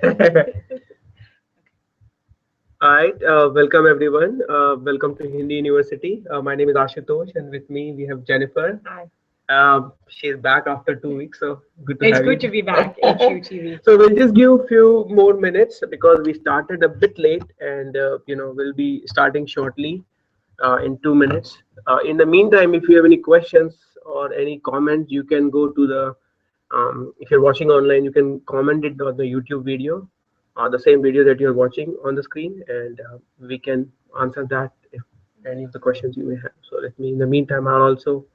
All right, welcome everyone. Welcome to Hindi University. My name is Ashutosh, and with me we have Jennifer. Hi. She's back after 2 weeks, so good to It's have good you. to be back, HUTV. So we'll just give a few more minutes because we started a bit late, and we'll be starting shortly in 2 minutes. In the meantime, if you have any questions or any comments, you can go to the if you're watching online, you can comment it on the YouTube video, the same video that you're watching on the screen, and we can answer that if any of the questions you may have. So let me, in the meantime, I'll also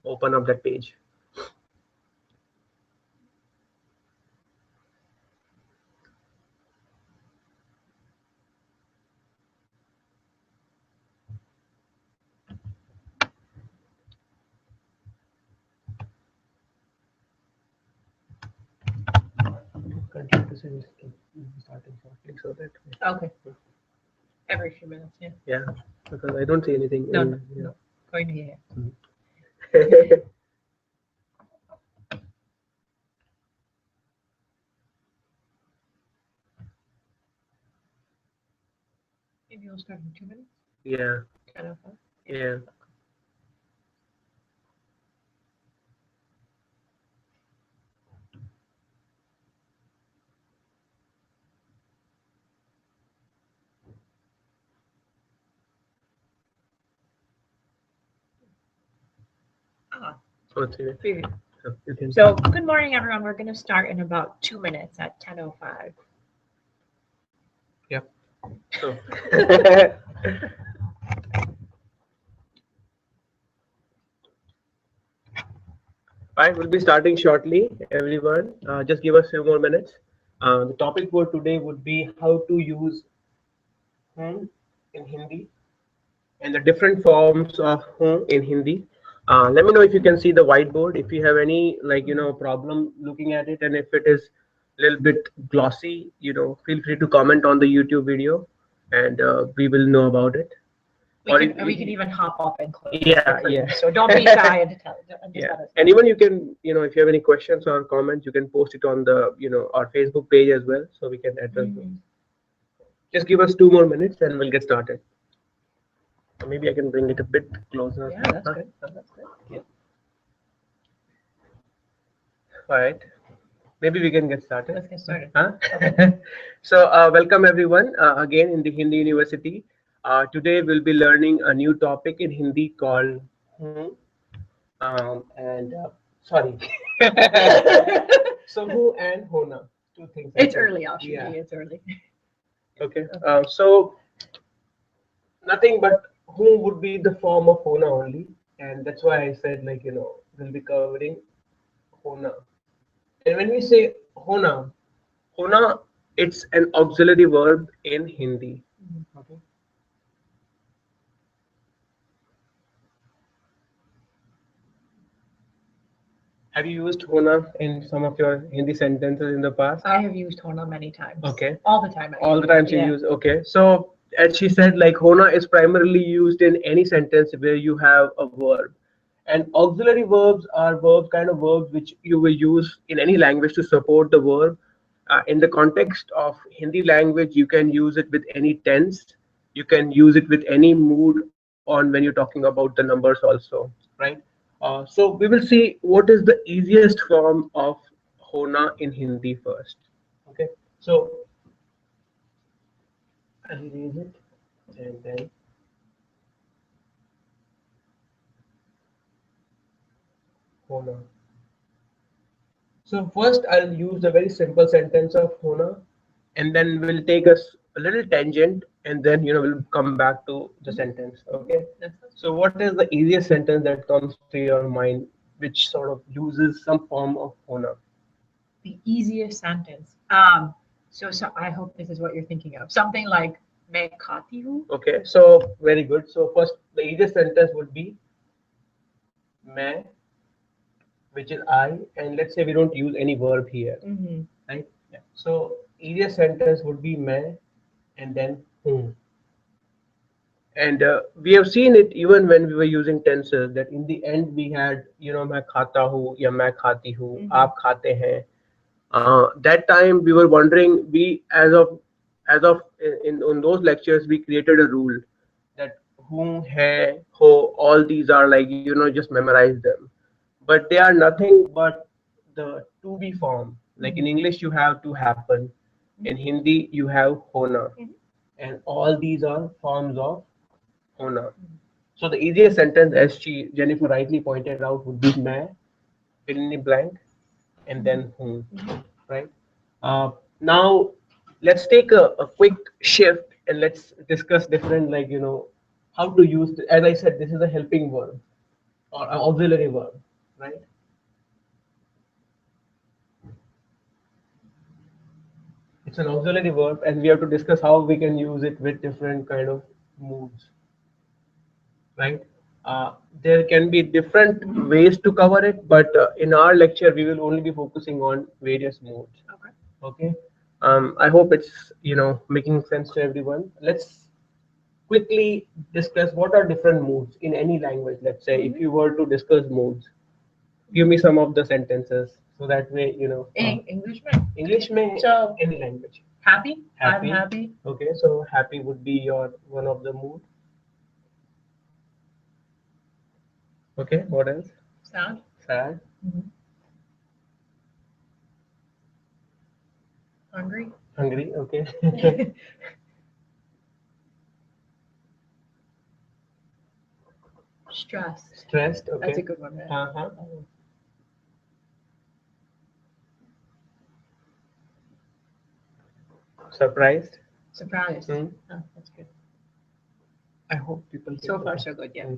open up that page. Continue to say this, starting shortly so that. Okay. Every few minutes, yeah. Yeah, because I don't see anything. No, no. Going to hear. Maybe we'll start in 2 minutes. Yeah, 10:05. yeah. Ah, So it's, preview. you can. So, good morning, everyone. We're going to start in about 2 minutes at 10:05. Yep. So. Right, we'll be starting shortly, everyone. Just give us a few more minutes. The topic for today would be how to use hum in Hindi and the different forms of hum in Hindi. Let me know if you can see the whiteboard. If you have any problem looking at it, and if it is a little bit glossy, feel free to comment on the YouTube video, and we will know about it. We can even hop up and close. Yeah, yeah. So don't be shy and tell. Yeah, and even you can, if you have any questions or comments, you can post it on the, our Facebook page as well, so we can address them. Just give us 2 more minutes and we'll get started. Maybe I can bring it a bit closer. Yeah, that's good. That's good. Yeah. All right. Maybe we can get started. Let's get started. Huh? So, welcome everyone again in the Hindi University. Today we'll be learning a new topic in Hindi called and sorry. So who and Hona, two things. It's early, Ashu Ji. Yeah. It's early. Okay. So nothing but who would be the form of Hona only, and that's why I said we'll be covering Hona. And when we say Hona, it's an auxiliary verb in Hindi. Okay. Have you used Hona in some of your Hindi sentences in the past? I have used Hona many times. Okay. All the time. All the times you Yeah. use. Okay. So as she said, Hona is primarily used in any sentence where you have a verb. And auxiliary verbs are kind of verbs which you will use in any language to support the verb. In the context of Hindi language, you can use it with any tense. You can use it with any mood on when you're talking about the numbers also, right? So we will see what is the easiest form of Hona in Hindi first. Okay. So I'll erase it and then Hona. So first I'll use the very simple sentence of Hona, and then we'll take us a little tangent, and then we'll come back to the sentence. Okay. So what is the easiest sentence that comes to your mind, which sort of uses some form of Hona? The easiest sentence. So I hope this is what you're thinking of. Something like "मैं खाती हूँ." Okay. So very good. So first, the easiest sentence would be मैं, which is I, and let's say we don't use any verb here, right? Yeah. So easiest sentence would be मैं, and then whom. And we have seen it even when we were using tenses that in the end we had मैं खाता हूँ या मैं खाती हूँ, आप खाते हैं, That time we were wondering, we as of in those lectures we created a rule that who, hai, ho, all these are like, just memorize them. But they are nothing but the to be form. Like in English you have to happen, in Hindi you have hona, and all these are forms of hona. So the easiest sentence, as Jennifer rightly pointed out, would be मैं, fill in the blank, and then whom, right? Now let's take a quick shift and let's discuss different, like, how to use. As I said, this is a helping verb or an auxiliary verb, right? It's an auxiliary verb, and we have to discuss how we can use it with different kind of moods, right? There can be different ways to cover it, but in our lecture we will only be focusing on various moods. Okay. Okay. I hope it's making sense to everyone. Let's quickly discuss what are different moods in any language. Let's say if you were to discuss moods, give me some of the sentences so that way English में. English में, So any language. happy. Happy. I'm happy. Okay, so happy would be your one of the mood. Okay, what else? Sad. Sad. Mhm. Hungry. Hungry. Okay. Stress. Stressed. Okay. That's a good one. Right? Uh-huh. Surprised. Surprised. Hmm. Oh, that's good. I hope people So can. far, so good. Yeah.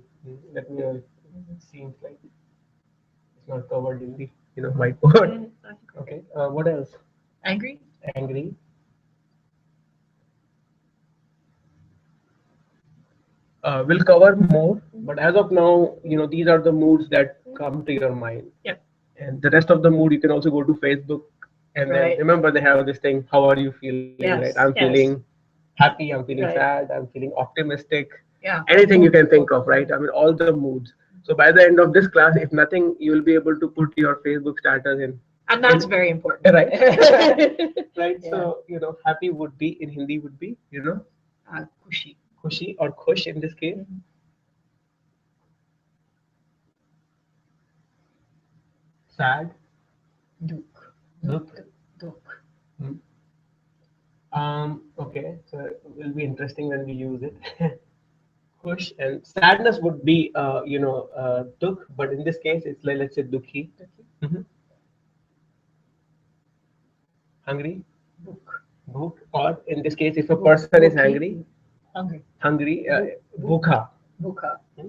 Let me know. It seems like it's not covered in the whiteboard. I think we're Okay. good. What else? Angry. Angry. We'll cover more, but as of now, these are the moods that come to your mind. Yep. And the rest of the mood, you can also go to Facebook, and then Right. remember they have this thing. How are you feeling? Right? Yes, I'm yes. feeling happy. I'm feeling Right. sad. I'm feeling optimistic. Yeah. Anything you can think of, right? I mean, all the moods. So by the end of this class, if nothing, you will be able to put your Facebook status in. And that's in- very important. right? Right. Yeah. So happy would be in Hindi would be Kushi. khushi or khush in this case. Sad. Duk. Dukh. Duk. Hmm. Okay, so it will be interesting when we use it. Khush and sadness would be, dukh, but in this case, it's like, let's say, dukhi. Mhm. Hungry, Buk. bhook, or in this case, if a person is angry, Hungry. hungry, Buk. bhukha. Bukha. Hmm.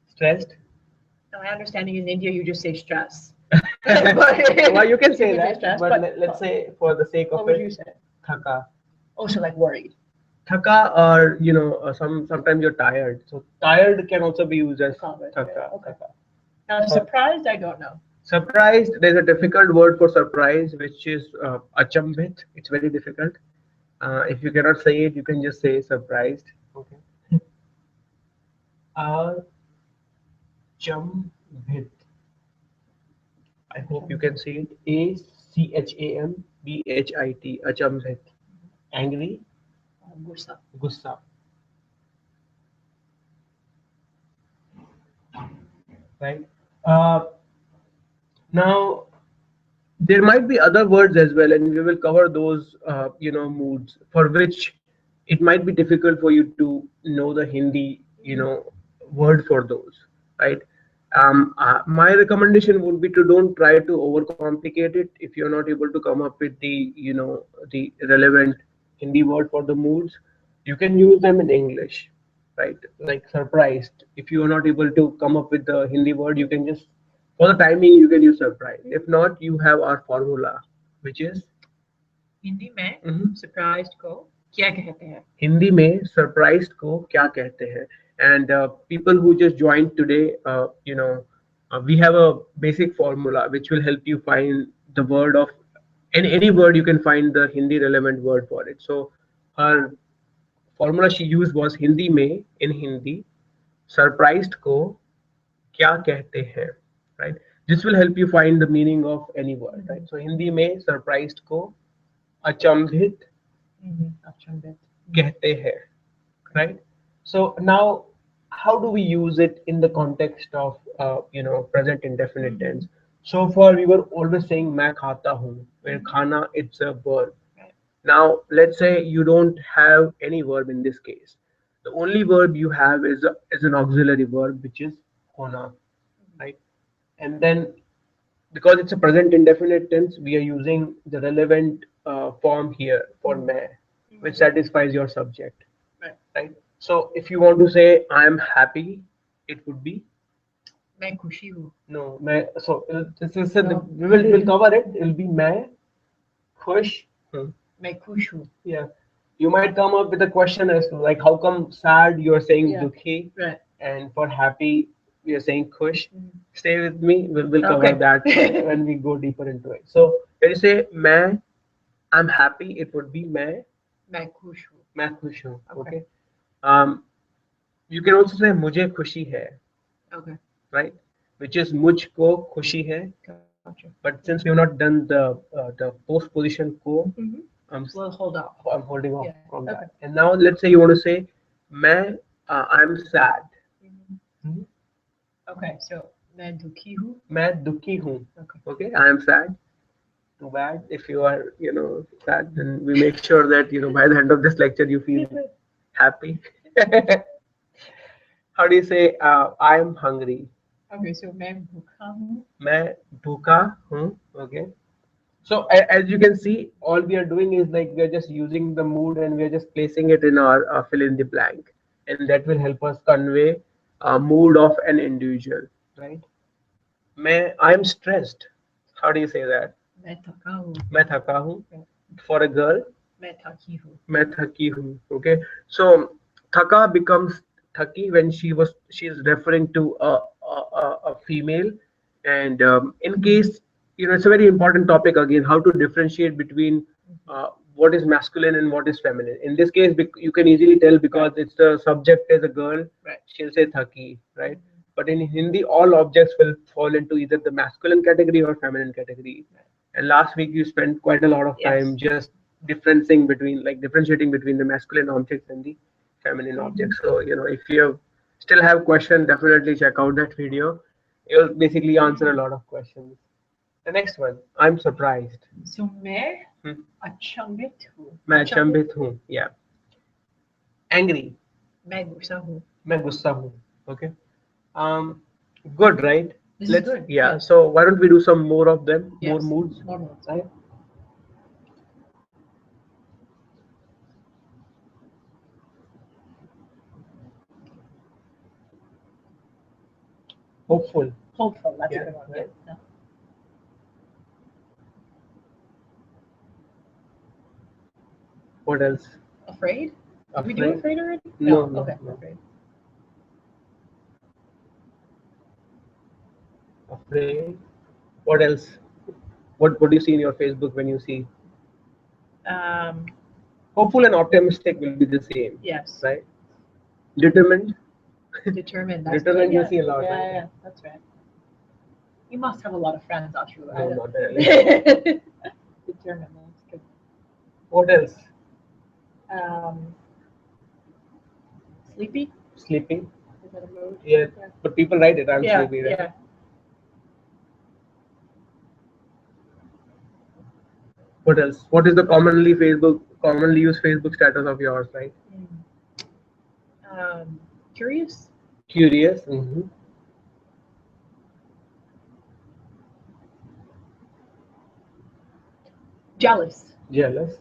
Stressed. My understanding in India, you just say stress. Well, you can say You that, stress, but let's say for the sake what of would you it, say? thaka. Also, like worried. Thaka, or sometimes you're tired. So tired can also be used as Comment, thaka. yeah, okay. Thaka. Now, surprised, I don't know. Surprised, there's a difficult word for surprise, which is achambit. It's very difficult. If you cannot say it, you can just say surprised. Okay. Achambit. I hope you can see it. Achambit. Achambit. Angry, Gusa. gussa. Right. Uh, Now there might be other words as well, and we will cover those moods for which it might be difficult for you to know the Hindi word for those, right? My recommendation would be to don't try to overcomplicate it. If you're not able to come up with the relevant Hindi word for the moods, you can use them in English, right? Like surprised. If you are not able to come up with the Hindi word, you can just, for the timing, you can use surprise. If not, you have our formula, which is Hindi में Mhm. surprised को क्या कहते हैं? हिंदी में surprised को क्या कहते हैं? And people who just joined today, we have a basic formula which will help you find the word of any word. You can find the Hindi relevant word for it. So her formula she used was Hindi में, in Hindi, surprised को क्या कहते हैं, right? This will help you find the meaning of any word, right? So Hindi में surprised को अचंभित Achambit. कहते हैं, right? So now, how do we use it in the context of present indefinite tense? So far we were always saying मैं खाता हूँ, where खाना it's a verb. Right. Now let's say you don't have any verb in this case. The only verb you have is an auxiliary verb which is hona, right? And then because it's a present indefinite tense, we are using the relevant form here for मैं, which satisfies your subject, Right. right? So if you want to say I am happy, it would be मैं खुशी हूँ. no. मैं, so this is No. we'll cover it. It'll be मैं खुश हूँ. मैं खुश हूँ. Yeah. You might come up with a question as to like how come sad you're saying Yeah. dukhi, Right. and for happy you're saying khush. Stay with me. We'll cover Okay. that when we go deeper into it. So when you say मैं I'm happy, it would be मैं खुश हूँ. मैं खुश हूँ. Okay. Okay. Um, you can also say मुझे खुशी है, Okay. right? Which is मुझको खुशी है. Gotcha. But since we have not done the post position को, We'll hold off. I'm holding off Yeah. from Okay. that. And now let's say you want to say मैं I'm sad. Okay. So मैं दुखी हूँ. मैं दुखी हूँ. Okay. Okay, I am sad. Too bad if you are sad. Then we make sure that by the end of this lecture you feel happy. How do you say I am hungry? Okay. So मैं भूखा हूँ. मैं भूखा हूँ. Okay. So as you can see, all we are doing is like we are just using the mood and we are just placing it in our fill in the blank, and that will help us convey a mood of an individual, right? I am stressed. How do you say that? मैं थका हूँ. मैं थका हूँ. For a girl, मैं थकी हूँ. मैं थकी हूँ. Okay, so thaka becomes thaki when she's referring to a female, and in case it's a very important topic again, how to differentiate between what is masculine and what is feminine. In this case, you can easily tell because it's the subject is a girl. Right. She'll say thaki, right? But in Hindi, all objects will fall into either the masculine category or feminine category. And last week you spent quite a lot of time just differentiating between the masculine objects and the feminine objects. So if you still have questions, definitely check out that video. It'll basically answer a lot of questions. The next one, I'm surprised. So मैं अचंभित हूँ. मैं अचंभित हूँ. Yeah. Angry. मैं गुस्सा हूँ. मैं गुस्सा हूँ. Okay. Good, right? This is good. Yeah. So why don't we do some more of them? Yes. More moods. More moods. Right? Hopeful. Hopeful. That's Yeah, a good one. yeah. Yeah. What else? Afraid? Did we do Afraid? afraid already? No, Okay. no. Afraid. Afraid. What else? What do you see in your Facebook when you see Um, hopeful and optimistic will be the same, yes. right? Determined. Determined. That's Determined good. you see a lot, Yeah, right? yeah, that's right. You must have a lot of friends, Ashu. No, not really. Determined. That's good. What else? Um, sleepy? Sleeping. Is that a mood? Yeah. But people write it. I'm Yeah, sleepy, right? yeah. What else? What is the commonly used Facebook status of yours, right? Curious? Curious. Jealous. Jealous.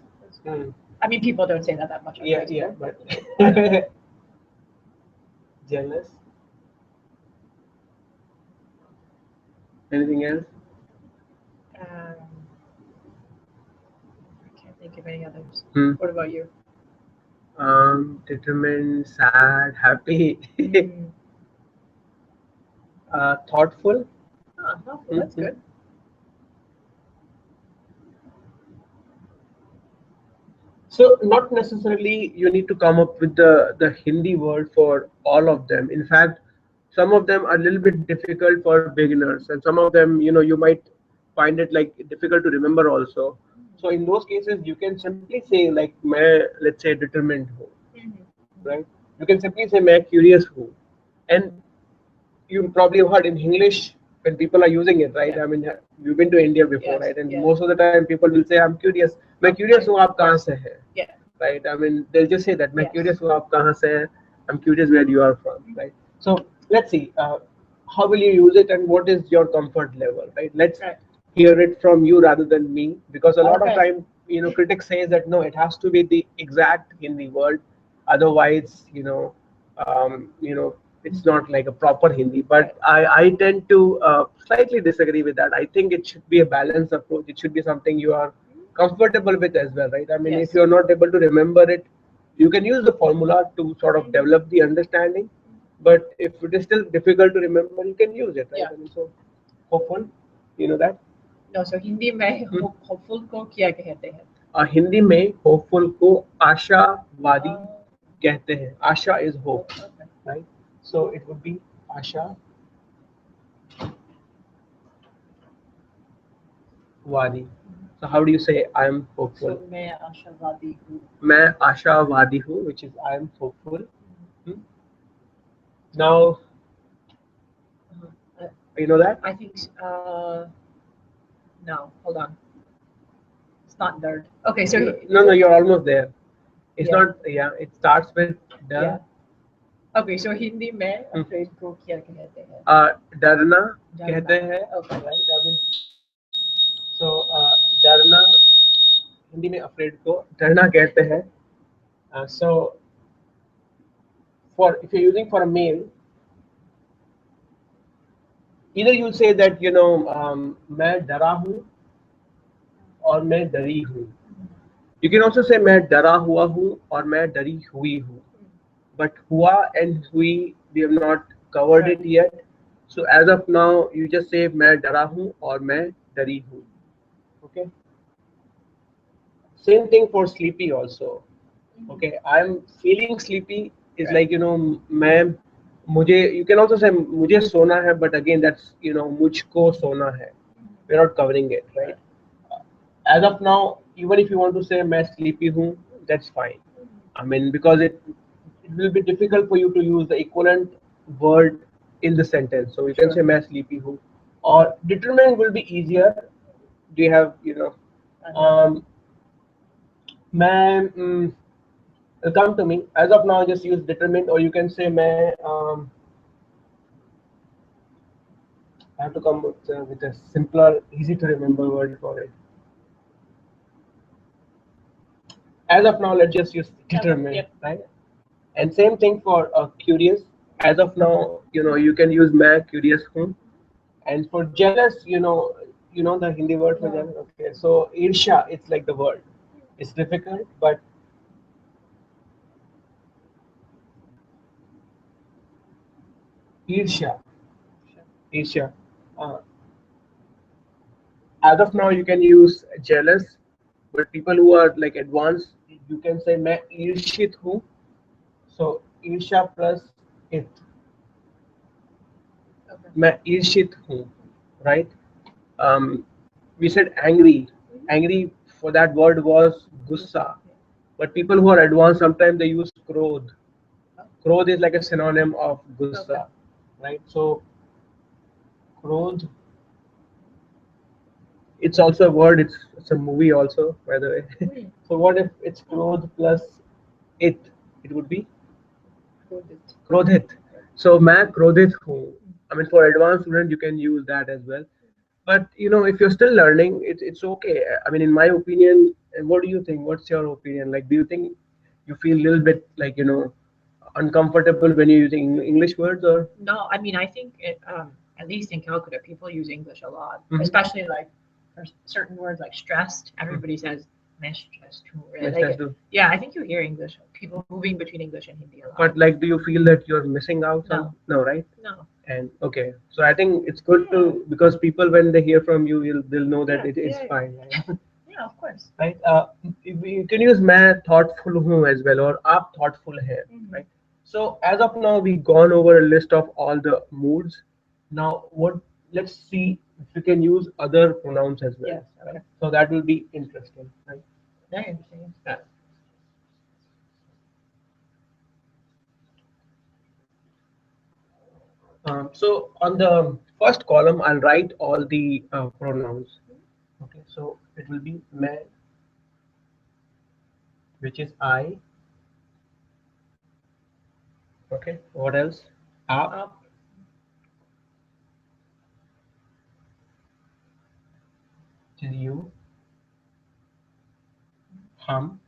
I mean, people don't say that much on Yeah, Facebook. yeah, but jealous. Anything else? I can't think of any others. Hmm. What about you? Determined, sad, happy, thoughtful. Thoughtful. That's good. So not necessarily you need to come up with the Hindi word for all of them. In fact, some of them are a little bit difficult for beginners, and some of them, you might find it like difficult to remember also. So in those cases, you can simply say like मैं, let's say, determined हूँ, right? You can simply say मैं curious हूँ, and you probably have heard in English when people are using it, right? Yeah. I mean, you've been to India before, Yes, right? And yes. most of the time, people will say, "I'm curious." मैं curious हूँ, आप कहाँ से हैं? Yeah. Right? I mean, they'll just say that. मैं Yes. curious हूँ, आप कहाँ से हैं? I'm curious where you are from, right? So let's see. How will you use it, and what is your comfort level, right? Let's Right. hear it from you rather than me, because a lot of Okay. time, critics say that no, it has to be the exact Hindi word, otherwise, it's not like a proper Hindi. But I tend to slightly disagree with that. I think it should be a balanced approach. It should be something you are comfortable with as well, right? I mean, if Yes. you're not able to remember it, you can use the formula to sort of develop the understanding. But if it is still difficult to remember, you can use it, right? Yeah. I mean, so hopeful, you know that. No, so Hindi में hopeful को क्या कहते हैं? हिंदी में hopeful को आशावादी कहते हैं. आशा is hope, Okay. right? So it would be आशावादी. So how do you say I am hopeful? So मैं आशावादी हूँ. मैं आशावादी हूँ, which is I am hopeful. Hmm? Now, Uh, you know that? I think no, hold on. It's not nerd. Okay, so No, you're almost there. It's Yeah. not. Yeah, it starts with the. Yeah. Okay, so Hindi में afraid को क्या कहते हैं? डरना डरना. कहते हैं. Okay. Right? I mean, so डरना हिंदी में afraid को डरना कहते हैं. So for if you're using for a male, either you'll say that मैं डरा हूँ और मैं डरी हूँ. You can also say मैं डरा हुआ हूँ और मैं डरी हुई हूँ. But hua and hui, we have not covered it yet. So as of now, you just say मैं डरा हूँ और मैं डरी हूँ. Okay. Same thing for sleepy also. Okay, I'm feeling sleepy is like मैं मुझे, you can also say मुझे सोना है, but again that's मुझको सोना है. We're not covering it, right? As of now, even if you want to say मैं sleepy हूँ, that's fine. I mean, because it will be difficult for you to use the equivalent word in the sentence. So you can say मैं sleepy हूँ, or determined will be easier. Do you have मैं it'll come to me. As of now, just use determined, or you can say मैं I have to come with a simpler, easy to remember word for it. As of now, let's just use determined, Yep. right? And same thing for curious. As of now, you can use मैं curious हूँ. And for jealous, the Hindi word for jealous. Okay, so irsha, it's like the word. It's difficult, but irsha, irsha. Uh, as of now, you can use jealous, but people who are like advanced, you can say मैं ईर्षित हूँ. So irsha plus it. Okay. मैं ईर्षित हूँ, right? We said angry. Angry for that word was gussa. But people who are advanced, sometimes they use krodh. Krodh is like a synonym of gussa, right? So krodh, it's also a word. It's a movie also, by the way. So what if it's krodh plus it? It would be krodhit. So मैं क्रोधित हूँ. I mean, for advanced student, you can use that as well. But if you're still learning, it's okay. I mean, in my opinion, what do you think? What's your opinion? Like, do you think you feel a little bit like uncomfortable when you're using English words, or? No, I mean I think at least in Calcutta, people use English a lot, Mhm. especially like for certain words like stressed. Everybody says मैं stressed हूँ. Yes, Like, that's true. yeah, I think you hear English people moving between English and Hindi a lot. But like, do you feel that you're missing out? No, right? No. And okay, so I think it's good to, because people when they hear from you, they'll know that it is Yeah. fine. Right? Yeah, of course. right? You can use मैं thoughtful हूँ as well, or आप thoughtful है, right? So as of now, we gone over a list of all the moods. Now, what? Let's see if we can use other pronouns as well. Yes, okay. Right? So that will be interesting, right? Very interesting. Yeah. So on the first column, I'll write all the pronouns. Okay, so it will be मैं, which is I. Okay, what else? आप, Up. which is you. हम,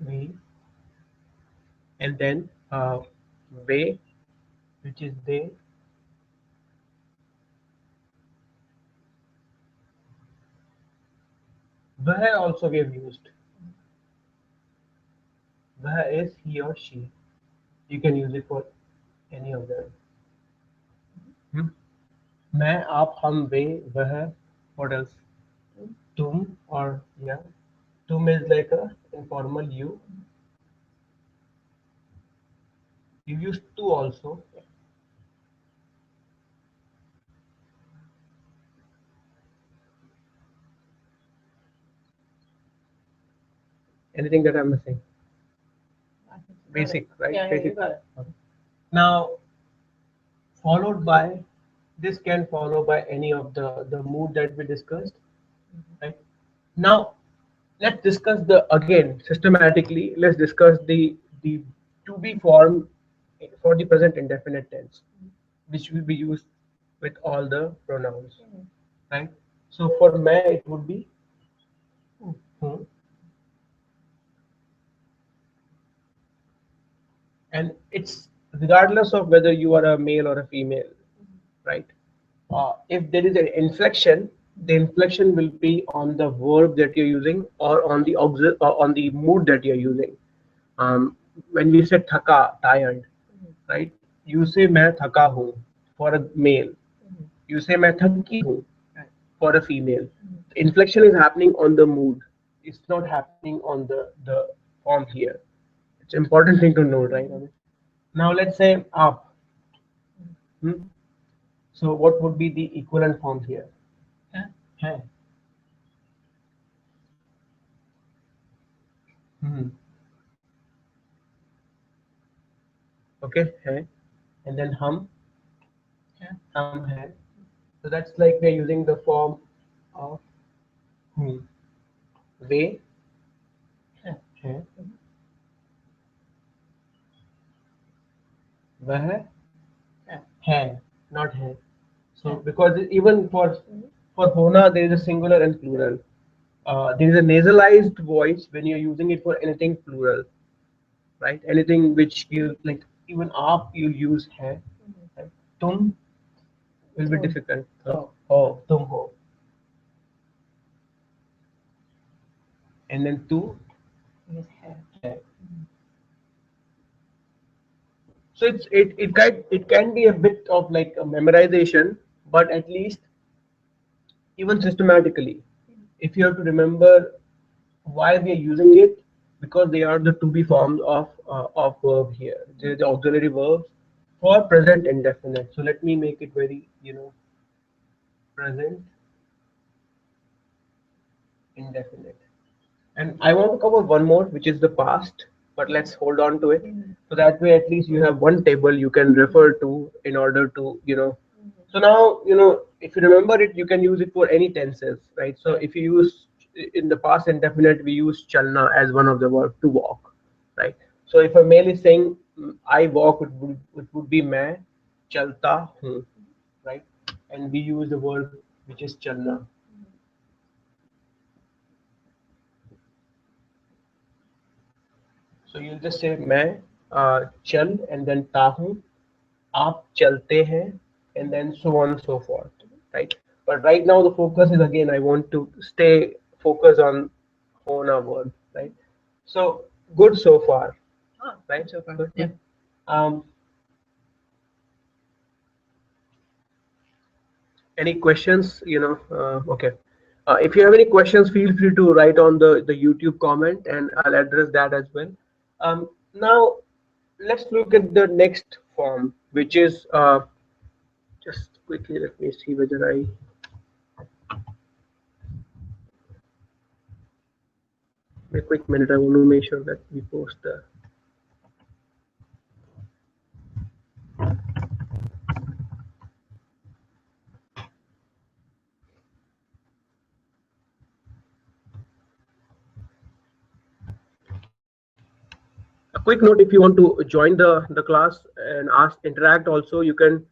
we, and then way, which is they. वह also we have used. वह is he or she. You can use it for any of them. Hmm? मैं, आप, हम, वे, वह. What else? तुम or yeah. तुम is like a informal you. You use to also. Anything that I'm missing? I think you got Basic, it. right? Yeah, Basic. you got it. Okay. Now, followed by this can follow by any of the mood that we discussed, right? Now, let's discuss the again systematically. Let's discuss the to be form for the present indefinite tense, which will be used with all the pronouns, right? So for मैं it would be हूँ, and it's regardless of whether you are a male or a female, right? If there is an inflection, the inflection will be on the verb that you're using or on the on the mood that you're using. When we say thaka, tired, right? You say मैं थका हूँ for a male. You say मैं थकी हूँ for a female. The inflection is happening on the mood. It's not happening on the form here. It's an important thing to note, right? Now let's say up. Hmm? So what would be the equivalent form here? Huh? है. Hmm. Okay, है. And then Yeah. हम है. So that's like we're using the form of hmm. Way Yeah. है. वह Yeah. है, not है. So Yeah. because even for Hona there is a singular and plural. There is a nasalized voice when you're using it for anything plural, right? Anything which you like, even आप you'll use है. Right? तुम will be difficult. Oh. हो, तुम हो. And then तू Yes, hair. है. So it can be a bit of like a memorization, but at least even systematically, if you have to remember why we are using it, because they are the to be forms of verb here. They're the auxiliary verbs for present indefinite. So let me make it very present indefinite. And I want to cover one more, which is the past, but let's hold on to it. So that way, at least you have one table you can refer to in order to. So now, if you remember it, you can use it for any tenses, right? So if you use in the past indefinite, we use chalna as one of the verbs to walk, right? So if a male is saying I walk, it would be मैं चलता हूँ, right? And we use the verb which is chalna. So you'll just say मैं चल and then ता हूँ, आप चलते हैं, and then so on and so forth, right? But right now the focus is again I want to stay focused on Hona word, right? So good so far, Oh, right? so far. Good, Yeah. good. Um, Any questions? Okay. If you have any questions, feel free to write on the YouTube comment, and I'll address that as well. Now, let's look at the next form, which is just quickly. Let me see whether I a quick minute. I want to make sure that we post the. A quick note: if you want to join the class and ask interact, also you can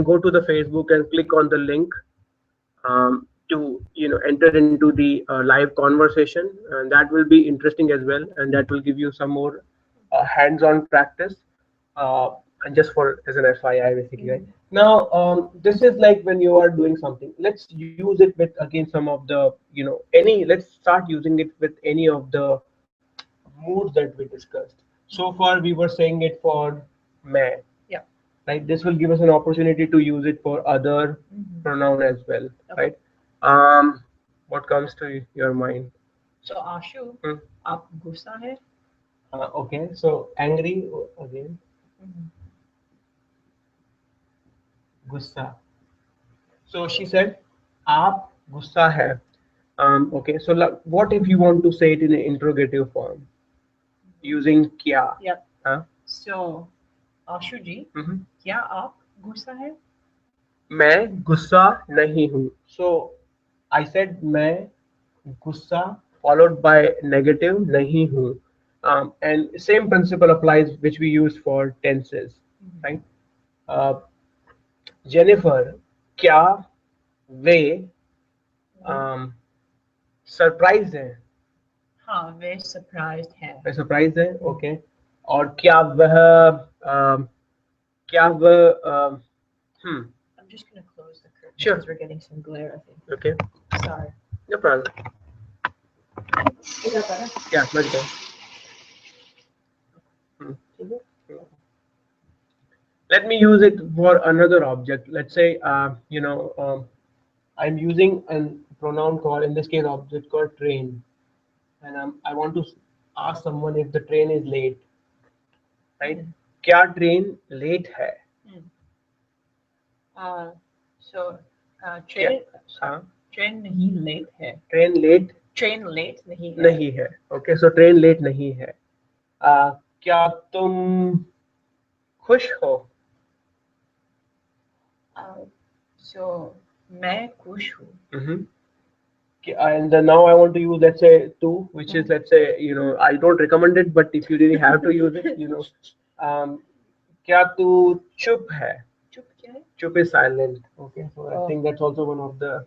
go to the Facebook and click on the link to enter into the live conversation, and that will be interesting as well, and that will give you some more hands-on practice, uh, and just for as an FYI basically, right? Mhm. Now this is like when you are doing something, let's use it with again some of the any let's start using it with any of the moods that we discussed so far. We were saying it for may, Yeah. right? This will give us an opportunity to use it for other Mhm. pronoun as well, Okay. right? What comes to your mind? So Ashu, Hmm. आप गुस्सा है? Okay, so angry again, Mhm. gussa. So she said, "Aap gussa hai." Okay, so what if you want to say it in an interrogative form using kya? Yep. Huh? So Ashu ji, Mhm. क्या आप गुस्सा है? मैं गुस्सा नहीं हूँ. So I said मैं गुस्सा followed by negative नहीं हूँ. And same principle applies which we use for tenses, Mhm. right? Uh, Jennifer, क्या वे um, सरप्राइज है? हाँ, वे surprised है. वे सरप्राइज है, ओके. और क्या वह क्या वह hmm, I'm just gonna close the curtains sure, because we're getting some glare, I think. okay, Sorry. no problem. Is that better? Yeah, much better. Hmm. Let me use it for another object. Let's say, I'm using a pronoun called, in this case, object called train, and I want to ask someone if the train is late, right? Mm. क्या train late है? Mm. Uh, so क्या sorry, हाँ train नहीं late है. Train late Train late नहीं है. नहीं है, ओके. सो ट्रेन लेट नहीं है. आ, क्या तुम खुश हो? Uh, so मैं खुश हूँ. Mm-hmm. And then now I want to use, let's say, two, which is, let's say, I don't recommend it, but if you really have to use it, um, क्या तू चुप है? चुप क्या है? Chup is silent. Okay, so I Oh. think that's also one of the.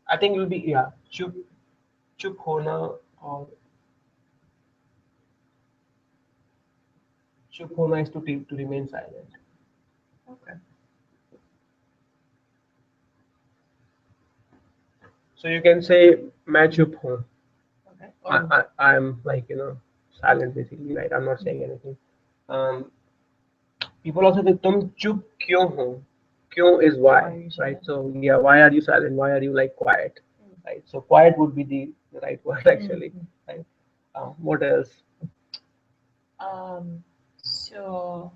I think it will be, yeah, chup, chup hona, or chup hona is to remain silent. Okay. So you can say मैं चुप हूँ. Okay. I'm like silent basically, right? I'm not saying anything. Um, People also say तुम चुप क्यों हो? क्यों is Why why, are you right? silent? So yeah, why are you silent? Why are you like quiet, right? So quiet would be the right word actually, Mm. right? What else? So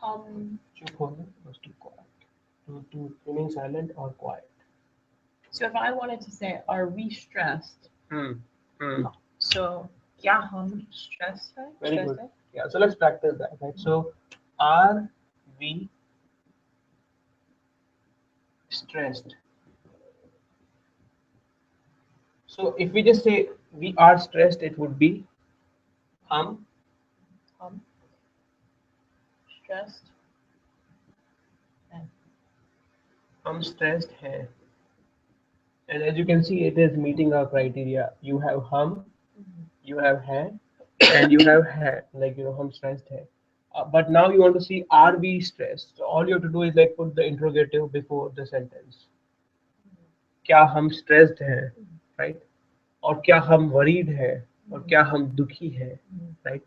हम चुप होना was to quiet, to remain silent or quiet. so if I wanted to say, are we stressed? Hmm. Hmm. So क्या हम stressed है? Very Stressed good. है? Yeah. So let's practice that, right? So are we stressed? So if we just say we are stressed, it would be हम हम stressed है. हम stressed हैं. And as you can see, it is meeting our criteria. You have hum, you have hai, and you have hai. Like hum stressed hai. But now you want to see, are we stressed? So all you have to do is like put the interrogative before the sentence. क्या हम stressed हैं, right? और क्या हम worried हैं, और क्या हम दुखी हैं, right?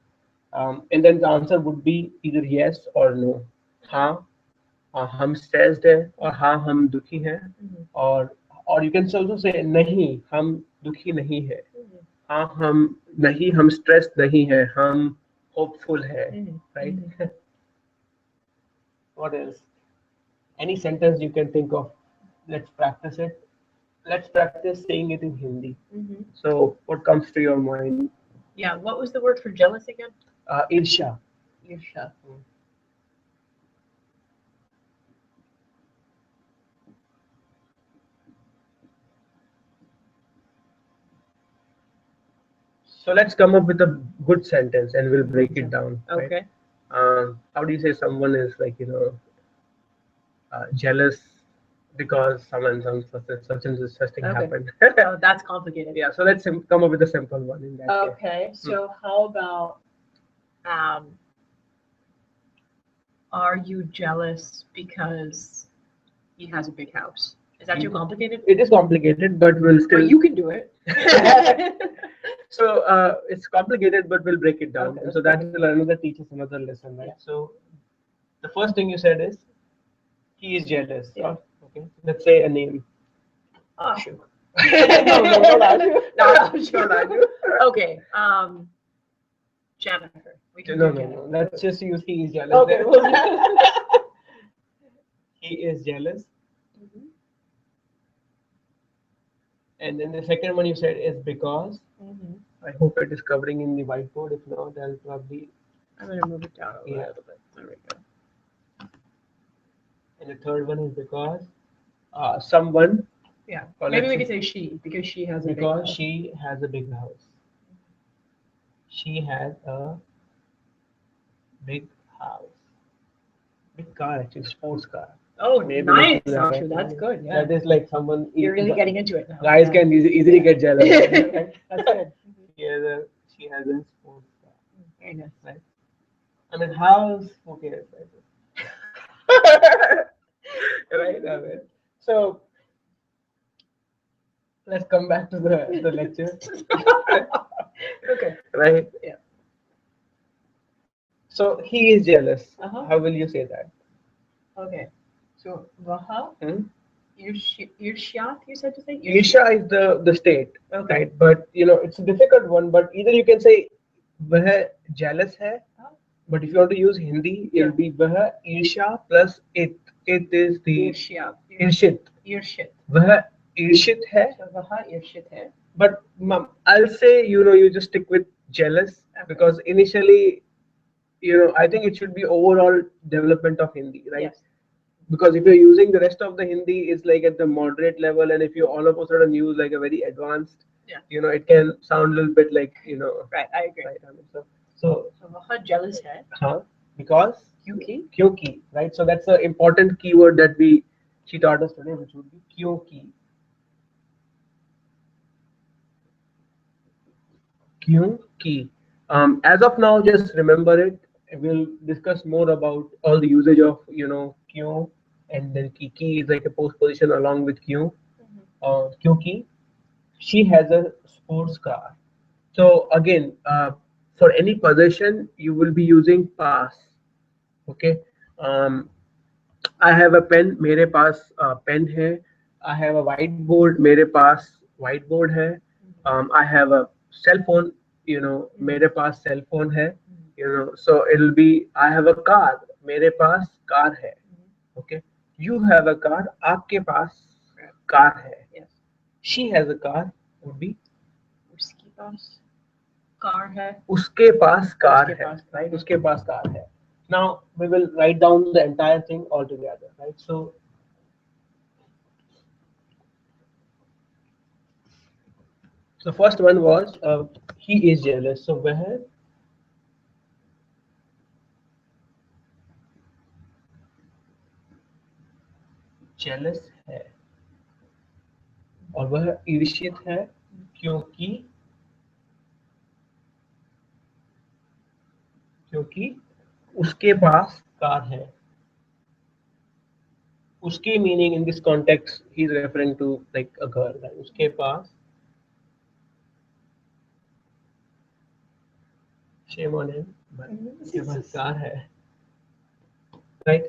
And then the answer would be either yes or no. हाँ हम stressed है और हाँ हम दुखी हैं Mhm. और you can also say नहीं हम दुखी नहीं है Mhm. हाँ हम नहीं हम stressed नहीं है हम hopeful है Mhm. right. Mhm. What else? Any sentence you can think of. Let's practice it. Let's practice saying it in Hindi. Mhm. So what comes to your mind? Yeah. What was the word for jealous again? Irsha. Irsha. So let's come up with a good sentence and we'll break it down. Right? Okay. How do you say someone is like jealous because such thing Okay. happened? Oh, that's complicated. Yeah. So let's come up with a simple one in that case. Okay. So how about um, are you jealous because he has a big house? Is that too complicated? It is complicated, but we'll still. But you can do it. So it's complicated, but we'll break it down. Okay, And so let's that break will another teach us another lesson, right? Yeah. So the first thing you said is he is jealous. Yeah. Okay. Let's say a name. Ashu. No, not Ashu. Not Ashu. Not Ashu. Okay. Jennifer. We can No, do no, Jennifer. no. Let's just use he is jealous. Okay. there. We'll He is jealous. Mhm. And then the second one you said is because. Mhm. I hope it is covering in the whiteboard. If not, I'll probably. I'm gonna move it down a Yeah. little bit. There we go. And the third one is because someone. Yeah. Or Maybe let's we say could say she because she has a big because house. she has a big house. She has a big house. Big car, actually, sports car. Oh, Maybe nice, this is Ashu. That's good. Yeah. That is like someone. You're really getting into it now. Guys Yeah. can easily get jealous. Right? That's good. She has a sports car. Very nice. Right? I mean, house. Okay. Right. I mean, so let's come back to the lecture. Okay. Right. Yeah. So he is jealous. Uh-huh. How will you say that? Okay. So Vaha Hmm? Irshyat, you said to say? Isha is the state, Okay. right? But it's a difficult one. But either you can say वह jealous है, Oh. but if you want to use Hindi, it'll be वह ईर्ष्या plus it. It is the Irshyat. ईर्षित. Irshit. वह ईर्षित है. So Vaha Irshit hai. But I'll say you just stick with jealous because initially I think it should be overall development of Hindi, right? Yes. Because if you're using the rest of the Hindi, it's like at the moderate level, and if you all of a sudden use like a very advanced, Yeah. it can sound a little bit like Right, I agree. right? I mean, so So Vaha jealous hai. because Kyunki. kyunki, right? So that's the important keyword that she taught us today, which would be kyunki. Kyunki. As of now, just remember it. We'll discuss more about all the usage of kyun, and then ki is like a postposition along with kyun. Kyunki she has a sports car. So again, for any possession, you will be using pass. Okay. Um, I have a pen. मेरे पास pen है. I have a whiteboard. मेरे पास whiteboard है. I have a cell phone. मेरे पास cell phone है. So it'll be I have a car. मेरे पास car है. Okay. You have a car. आपके पास car है. Yes. She has a car. Would be Uski paas car hai. उसके पास car उसके है. पास car Right. है. उसके पास कार है. Now we will write down the entire thing all together. Right. So first one was he is jealous. So वह jealous है और वह ईर्ष्यित है क्योंकि क्योंकि उसके पास कार है. उसके meaning in this context he is referring to like a girl. Right? उसके पास Shame on him, but ये बस कार है, right?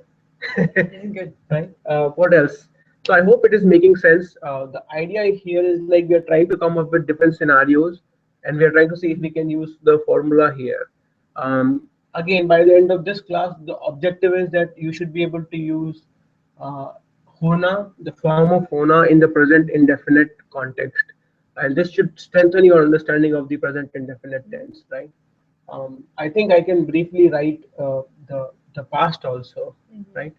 This is good. Right. What else? So I hope it is making sense. The idea here is like we are trying to come up with different scenarios, and we are trying to see if we can use the formula here. Again, by the end of this class, the objective is that you should be able to use uh, Hona, the form of Hona in the present indefinite context, and this should strengthen your understanding of the present indefinite tense, right? I think I can briefly write the past also, right?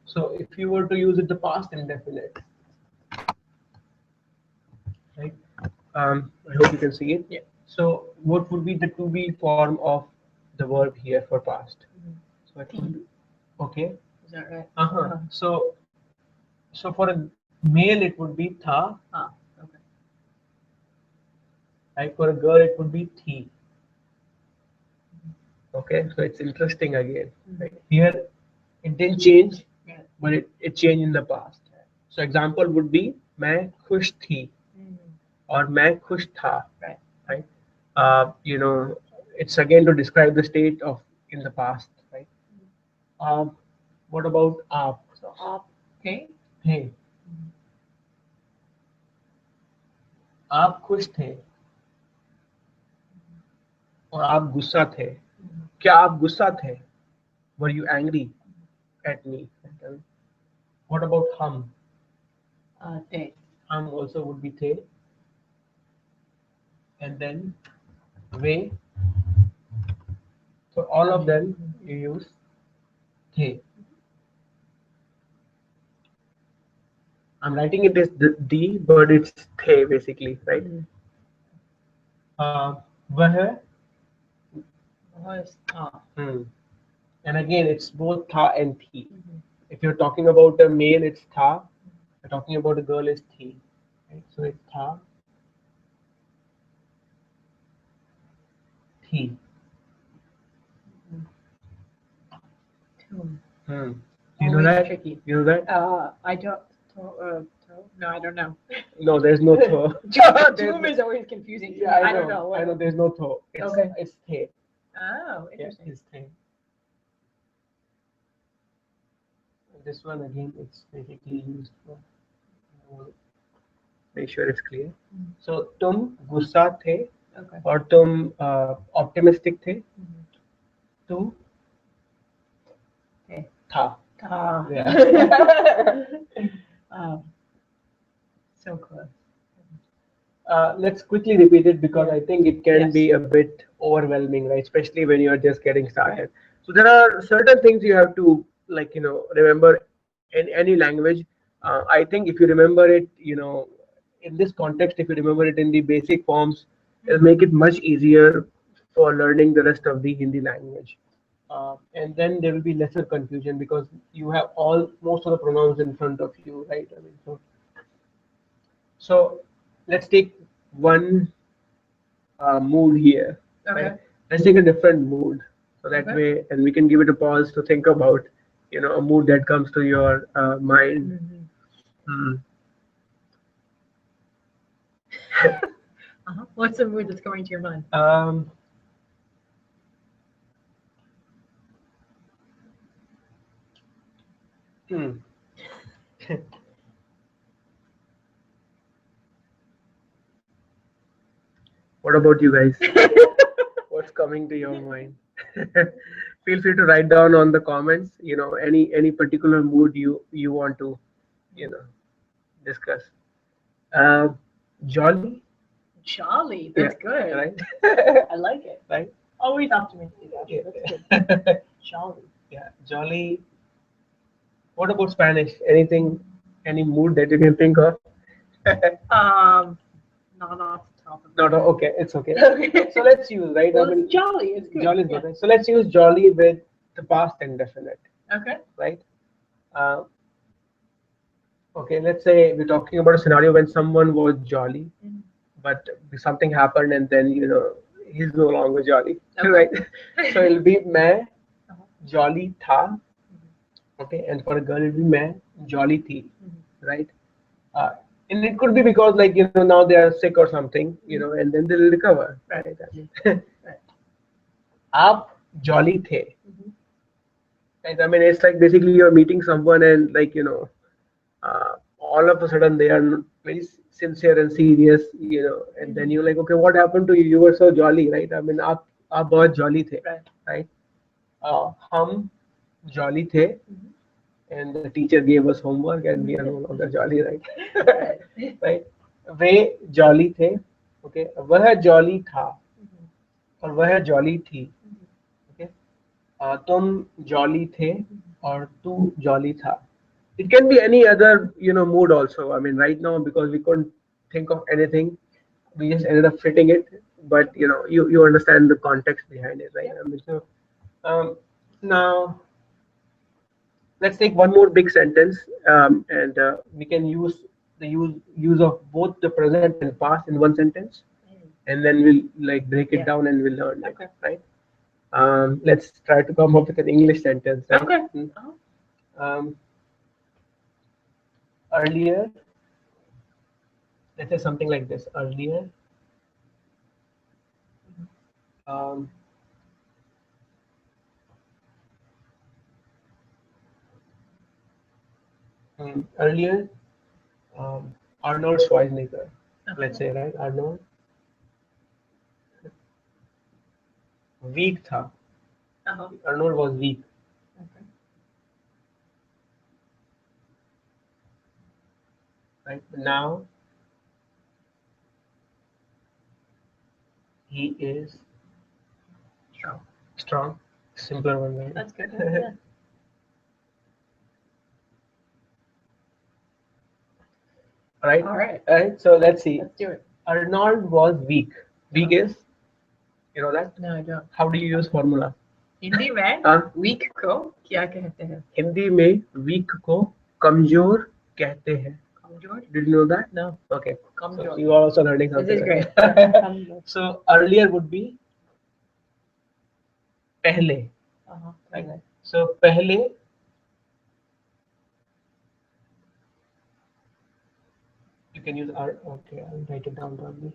So if you were to use it the past indefinite, right? I hope you can see it. Yeah. So what would be the to be form of the verb here for past? So it would be, okay. Is that right? So for a male it would be tha, Ah, okay. right? For a girl it would be thi. Okay, so it's interesting again. Right? Here it didn't change, Right. but it changed in the past. So example would be मैं खुश थी or मैं खुश था, Right. right? You know, it's again to describe the state of in the past, right? What about आप? So up. Okay. Hey, आप खुश थे और आप गुस्सा थे. क्या आप गुस्सा थे? Were you angry at me? What about हम? They. हम also would be थे. And then way. For all of them, you use थे. I'm writing it as the, but it's थे basically, right? वह. Was Hmm. And again, it's both tha and thi. If you're talking about a male, it's tha. If you're talking about a girl, it's thi. Right? So it's tha, thi. tomb. Hmm. Do you know Always that? tricky. You know that? I don't. No, I don't know. No, there's no tho. Tomb is always confusing. To Yeah, me. I don't know. know. I know. There's no tho. It's Okay. it's the. Oh, Yeah, interesting. it's the. This one again, it's basically used for. Make sure it's clear. So तुम गुस्सा थे Okay. और तुम optimistic थे. तू Okay. था. Yeah. um, so close. Let's quickly repeat it because Yeah. I think it can Yes. be a bit overwhelming, right? Especially when you're just getting started. So there are certain things you have to remember in any language. I think if you remember it, in this context, if you remember it in the basic forms, it'll make it much easier for learning the rest of the Hindi language. And then there will be lesser confusion because you have all most of the pronouns in front of you, right? I mean, so let's take one mood here. Okay. Right? Let's take a different mood so that Okay. way, and we can give it a pause to think about, a mood that comes to your mind. Hmm. What's the mood that's going to your mind? Hmm. What about you guys? What's coming to your mind? Feel free to write down on the comments. Any particular mood you want to, discuss. Jolly, Jolly. That's good. right? I like it. Right. Always optimistic. Yeah. That's good. Jolly. Yeah, jolly. What about Spanish? Any mood that you can think of? Not off the top of No, my no, head. okay, it's okay. Okay. So let's use, right? Well, it's jolly. It's good. Jolly is Yeah. good, right? So let's use jolly with the past indefinite, Okay. right? Okay, let's say we're talking about a scenario when someone was jolly, but something happened and then, he's no longer jolly, Okay. right? So it'll be मैं Uh-huh. jolly था, okay, and for a girl it'll be मैं jolly थी, right? And it could be because now they are sick or something, and then they'll recover, right? I mean, Right. आप jolly थे. Mhm. Right? I mean, it's like basically you're meeting someone and like all of a sudden they are very sincere and serious, and then you're like, okay, what happened to you? You were so jolly, right? I mean, आप बहुत jolly थे, Right. right? हम jolly थे, Mhm. and the teacher gave us homework and we are no longer jolly, right? Right. Right? Way jolly थे, okay? वह jolly था Mhm. और वह jolly थी, Mhm. okay? तुम jolly थे Mhm. और तू jolly था. It can be any other mood also. I mean, right now because we couldn't think of anything, we just ended up fitting it. But you understand the context behind it, right? Yep. I mean, so um, now let's take one more big sentence, and we can use the use of both the present and past in one sentence, Mm. and then we'll like break it Yeah. down and we'll learn it, Okay. right? Let's try to come up with an English sentence, right? Okay. Uh-huh. Um, earlier, let's say something like this. Earlier, um, earlier, Arnold Schwarzenegger, let's Uh-huh. say, right? Arnold weak था. Uh-huh. Arnold was weak, Okay. right? Now he is Strong. strong. Simpler one, That's good. right? Yeah. Right? All right. Right. So let's see. Let's do it. Arnold was weak. Weak is, you know that? No, I don't. How do you use formula? Hindi में हाँ, weak को क्या कहते हैं? हिंदी में weak को कमजोर कहते हैं. कमजोर? Did you know that? No. Okay. So कमजोर. you are also learning This something. is great. Right? कमजोर. So earlier would be पहले. Uh-huh. Right? So पहले, you can use R. Okay, I'll write it down probably.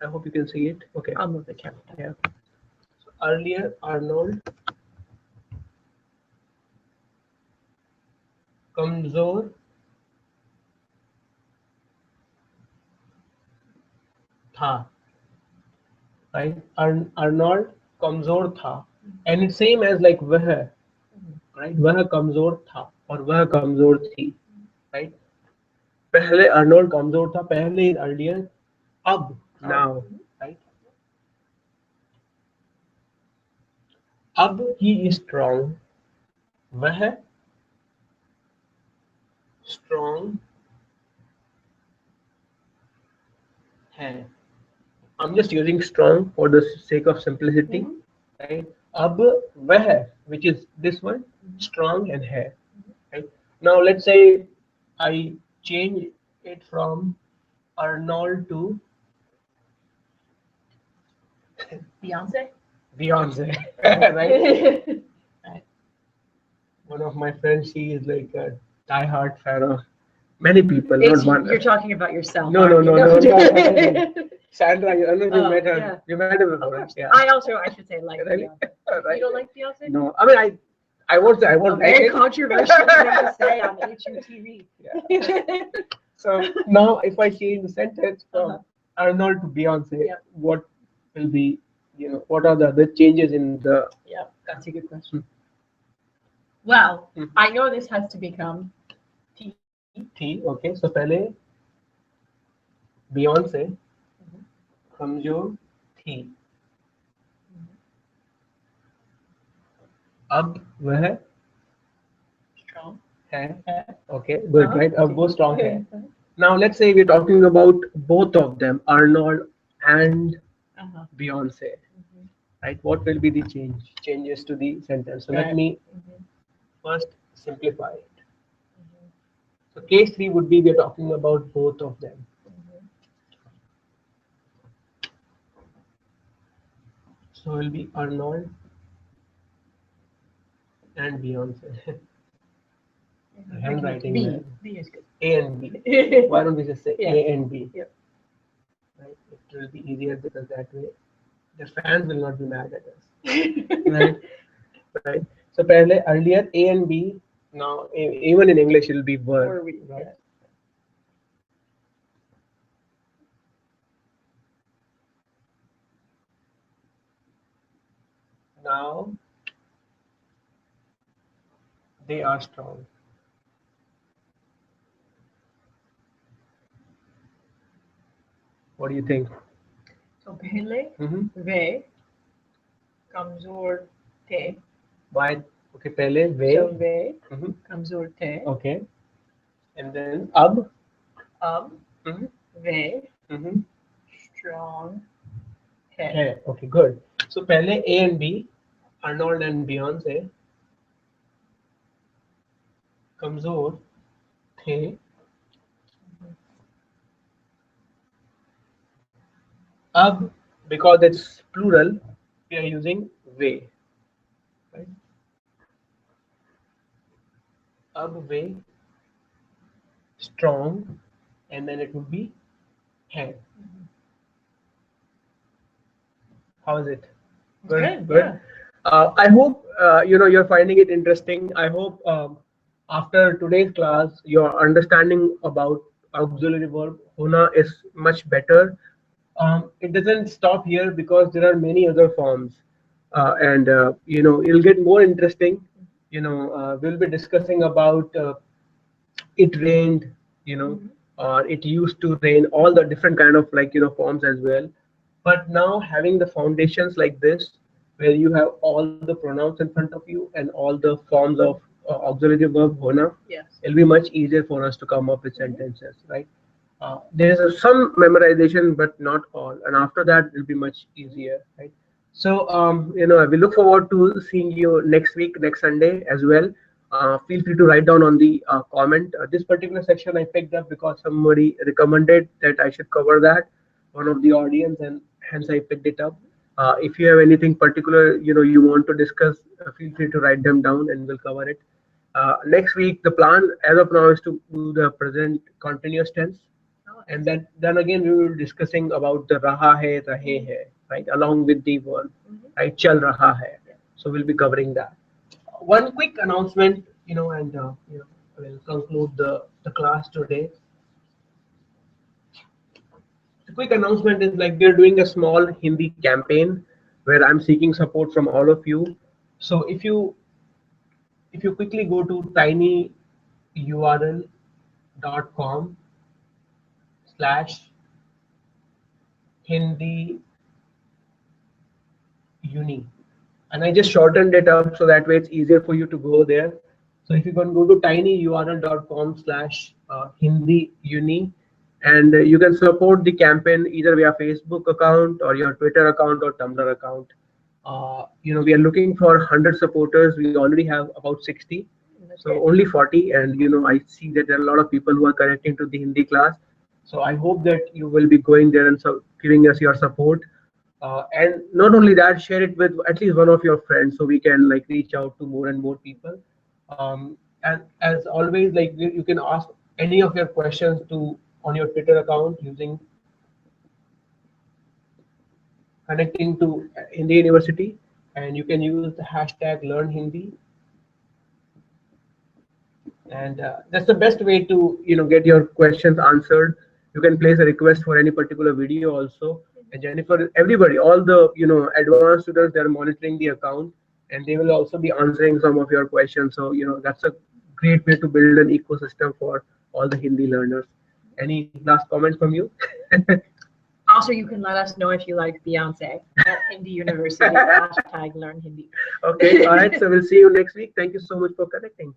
I hope you can see it. Okay. I'll move the camera down. Yeah. So earlier Arnold कमजोर था. Right? Arnold कमजोर था. And it's same as like वह. Right? वह कमजोर था और वह कमजोर थी. Right? पहले अर्नोल्ड कमजोर था. पहले is earlier. अब now. Right? अब he is strong. वह strong है. I'm just using strong for the sake of simplicity. Mhm. Right? अब वह, which is this one, strong and है. Right? Now let's say I change it from Arnold to Beyonce? Beyonce. Right? One of my friends, she is like a die-hard fan of many people, not one. You're talking about yourself. No, no, aren't you? no, no, no. Sandra, I don't know if you Oh, met her. yeah. You met her Of before, right? course. Yeah. I also, I should say, like Really? Beyonce. Right. You don't like Beyonce? No, I mean, I won't say I A won't like very it. controversial thing to say on HUTV. Yeah. So now, if I change the sentence from Uh-huh. Arnold to Beyonce, Yeah. what will be, what are the other changes in the Yeah, that's a good question. Well, Mhm. I know this has to become T. T? Okay, so पहले Beyonce Mhm. कमजोर थी. Mhm. अब वह Strong. है. Okay, good, Uh-huh. right? अब वो strong है. Uh-huh. Now let's say we're talking about both of them, Arnold and Uh-huh. Beyonce. Mhm. Right? What will be the changes to the sentence? So let Right. me Mhm. first simplify it. Mhm. So case 3 would be we're talking about both of them. Mhm. So it will be Arnold and Beyonce. Mhm. Handwriting, B. man. B is good. A and B. Why don't we just say Yeah. A and B? Yep. Right? It will be easier because that way The fans will not be mad at us. Right? Right. So earlier A and B. Now even in English it will be verb. Were we? Right. Yes. Now they are strong. What do you think? So पहले Mm-hmm. वे कमजोर थे. Why? Okay. पहले वे. So वे Mm-hmm. कमजोर थे. Okay. And then अब. अब Mm-hmm. वे Mm-hmm. strong है. है. Okay. Good. So पहले A and B, Arnold and Beyonce कमजोर थे. Ab, because it's plural, we are using way. Right? Ab way, strong, and then it would be hai. How is it? Good. Good. Yeah. I hope you're finding it interesting. I hope after today's class, your understanding about auxiliary verb hona is much better. It doesn't stop here because there are many other forms, and it'll get more interesting. We'll be discussing about it rained, you know, Mhm. or it used to rain, all the different kind of like forms as well. But now having the foundations like this, where you have all the pronouns in front of you and all the forms of auxiliary verb hona, Yes. it'll be much easier for us to come up with Mhm. sentences, right? There is some memorization, but not all, and after that it'll be much easier, right? So we look forward to seeing you next week, next Sunday as well. Feel free to write down on the comment. This particular section I picked up because somebody recommended that I should cover that, one of the audience, and hence I picked it up. If you have anything particular you want to discuss, feel free to write them down and we'll cover it. Next week, the plan as of now is to do the present continuous tense, Oh, and then again we will be discussing about the raha hai, rahe hai, right, along with the verb, mhm. right, chal raha hai. Yeah. So we'll be covering that. One quick announcement, and we'll conclude the class today. The quick announcement is like we're doing a small Hindi campaign where I'm seeking support from all of you. So if you quickly go to tinyurl.com/Hindi uni, and I just shortened it up so that way it's easier for you to go there. So if you can go to tinyurl.com/Hindi uni, and you can support the campaign either via Facebook account or your Twitter account or Tumblr account. We are looking for 100 supporters. We already have about 60, That's so good. only 40. And I see that there are a lot of people who are connecting to the Hindi class. So I hope that you will be going there and giving us your support. And not only that, share it with at least one of your friends so we can like reach out to more and more people. And as always, like you can ask any of your questions to on your Twitter account using connecting to Hindi University, and you can use the hashtag Learn Hindi, and that's the best way to get your questions answered. You can place a request for any particular video also. And Jennifer, everybody, all the advanced students, they're monitoring the account, and they will also be answering some of your questions. So that's a great way to build an ecosystem for all the Hindi learners. Any last comments from you? Also, you can let us know if you like Beyonce at Hindi University. Hashtag learn Hindi. Okay, all right. So we'll see you next week. Thank you so much for connecting.